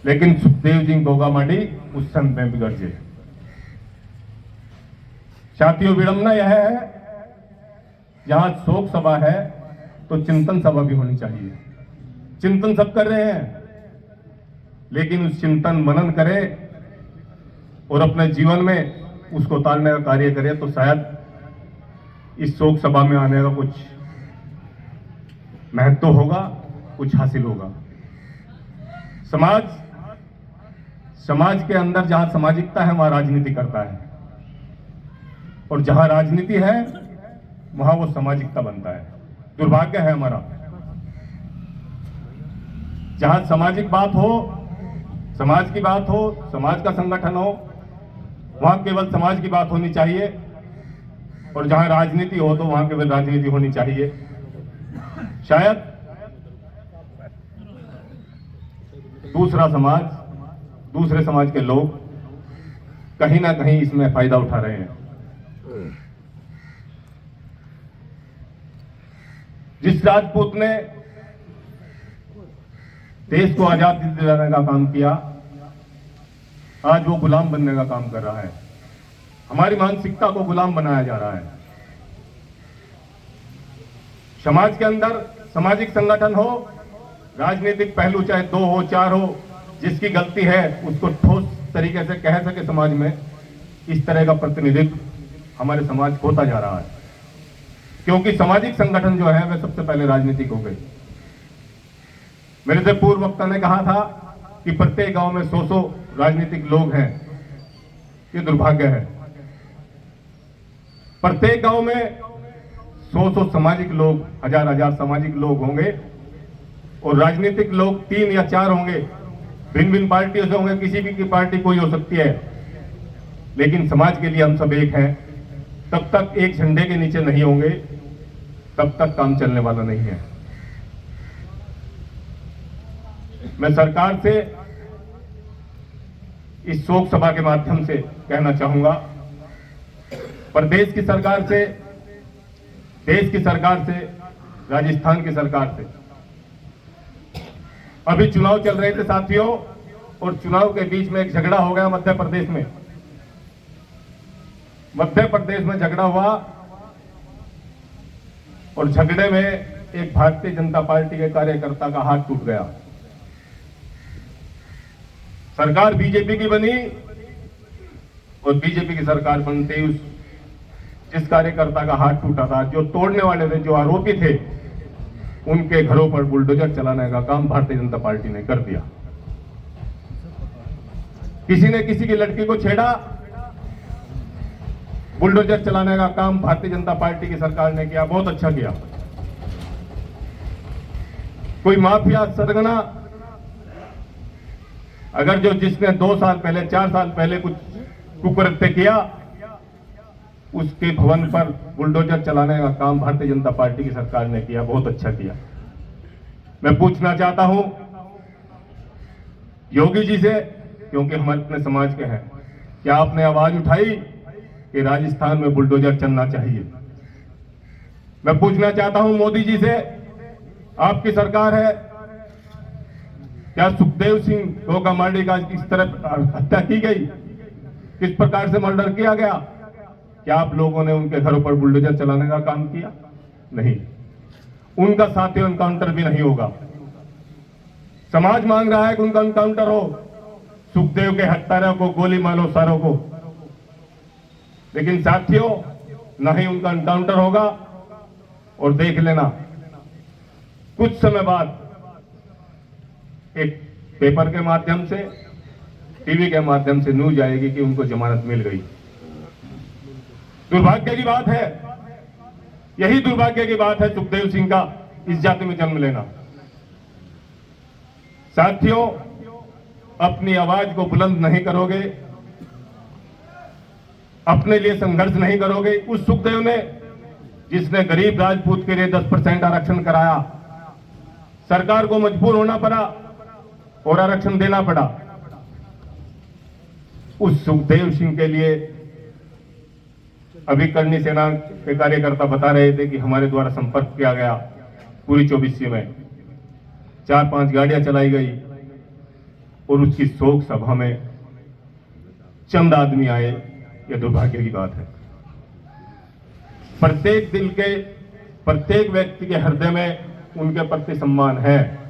लेकिन सुखदेव जी गोगामाडी उस समय में गरजे। साथियों, विडंबना यह है, जहां शोक सभा है तो चिंतन सभा भी होनी चाहिए। चिंतन सब कर रहे हैं, लेकिन उस चिंतन मनन करें और अपने जीवन में उसको उतारने का कार्य करें, तो शायद इस शोक सभा में आने का कुछ महत्व होगा, कुछ हासिल होगा। समाज के अंदर जहां सामाजिकता है वहां राजनीति करता है, और जहां राजनीति है वहां वो सामाजिकता बनता है। दुर्भाग्य है हमारा, जहां सामाजिक बात हो, समाज की बात हो, समाज का संगठन हो, वहां केवल समाज की बात होनी चाहिए, और जहां राजनीति हो तो वहां केवल राजनीति होनी चाहिए। शायद दूसरे समाज के लोग कहीं ना कहीं इसमें फायदा उठा रहे हैं। जिस राजपूत ने देश को आजादी दिलाने का काम किया, आज वो गुलाम बनने का काम कर रहा है। हमारी मानसिकता को गुलाम बनाया जा रहा है। समाज के अंदर सामाजिक संगठन हो, राजनीतिक पहलू चाहे 2 हो 4 हो, जिसकी गलती है उसको ठोस तरीके से कह सके समाज में, इस तरह का प्रतिनिधित्व हमारे समाज होता जा रहा है। क्योंकि सामाजिक संगठन जो है वह सबसे पहले राजनीतिक हो गई। मेरे से पूर्व वक्ता ने कहा था कि प्रत्येक गांव में 100 राजनीतिक लोग हैं। ये दुर्भाग्य है। प्रत्येक गांव में 100 सामाजिक लोग, हजार सामाजिक लोग होंगे, और राजनीतिक लोग 3 या 4 होंगे। भिन्न भिन्न पार्टियों से होंगे, किसी भी की पार्टी कोई हो सकती है, लेकिन समाज के लिए हम सब एक हैं। तब तक एक झंडे के नीचे नहीं होंगे, तब तक काम चलने वाला नहीं है। मैं सरकार से इस शोक सभा के माध्यम से कहना चाहूंगा, प्रदेश की सरकार से, देश की सरकार से, राजस्थान की सरकार से, अभी चुनाव चल रहे थे साथियों, और चुनाव के बीच में एक झगड़ा हो गया मध्य प्रदेश में। मध्य प्रदेश में झगड़ा हुआ, और झगड़े में एक भारतीय जनता पार्टी के कार्यकर्ता का हाथ टूट गया। सरकार बीजेपी की बनी, और बीजेपी की सरकार बनते ही जिस कार्यकर्ता का हाथ टूटा था, जो तोड़ने वाले थे, जो आरोपी थे, उनके घरों पर बुलडोजर चलाने का काम भारतीय जनता पार्टी ने कर दिया। किसी ने किसी की लड़की को छेड़ा, बुलडोजर चलाने का काम भारतीय जनता पार्टी की सरकार ने किया। बहुत अच्छा किया। कोई माफिया सरगना, अगर जो जिसने 2 साल पहले, 4 साल पहले कुछ कुकृत्य किया, उसके भवन पर बुलडोजर चलाने का काम भारतीय जनता पार्टी की सरकार ने किया। बहुत अच्छा किया। मैं पूछना चाहता हूं योगी जी से, क्योंकि हम अपने समाज के हैं, क्या आपने आवाज उठाई कि राजस्थान में बुलडोजर चलना चाहिए? मैं पूछना चाहता हूं मोदी जी से, आपकी सरकार है, क्या सुखदेव सिंह गोगामाडी का किस तरह हत्या की गई, किस प्रकार से मर्डर किया गया, क्या आप लोगों ने उनके घरों पर बुलडोजर चलाने का काम किया? नहीं। उनका साथियों एनकाउंटर भी नहीं होगा। समाज मांग रहा है कि उनका एनकाउंटर हो, सुखदेव के हत्यारों को गोली मारो सारों को, लेकिन साथियों नहीं उनका एनकाउंटर होगा। और देख लेना, कुछ समय बाद एक पेपर के माध्यम से, टीवी के माध्यम से न्यूज आएगी कि उनको जमानत मिल गई। दुर्भाग्य की बात है, यही दुर्भाग्य की बात है सुखदेव सिंह का इस जाति में जन्म लेना। साथियों, अपनी आवाज को बुलंद नहीं करोगे, अपने लिए संघर्ष नहीं करोगे। उस सुखदेव ने, जिसने गरीब राजपूत के लिए 10% आरक्षण कराया, सरकार को मजबूर होना पड़ा और आरक्षण देना पड़ा। उस सुखदेव सिंह के लिए अभी करनी सेना के कार्यकर्ता बता रहे थे कि हमारे द्वारा संपर्क किया गया, पूरी 24 में 4-5 गाड़ियां चलाई गई, और उसकी शोक सभा में चंद आदमी आए, यह दुर्भाग्य की बात है। प्रत्येक दिल के, प्रत्येक व्यक्ति के हृदय में उनके प्रति सम्मान है।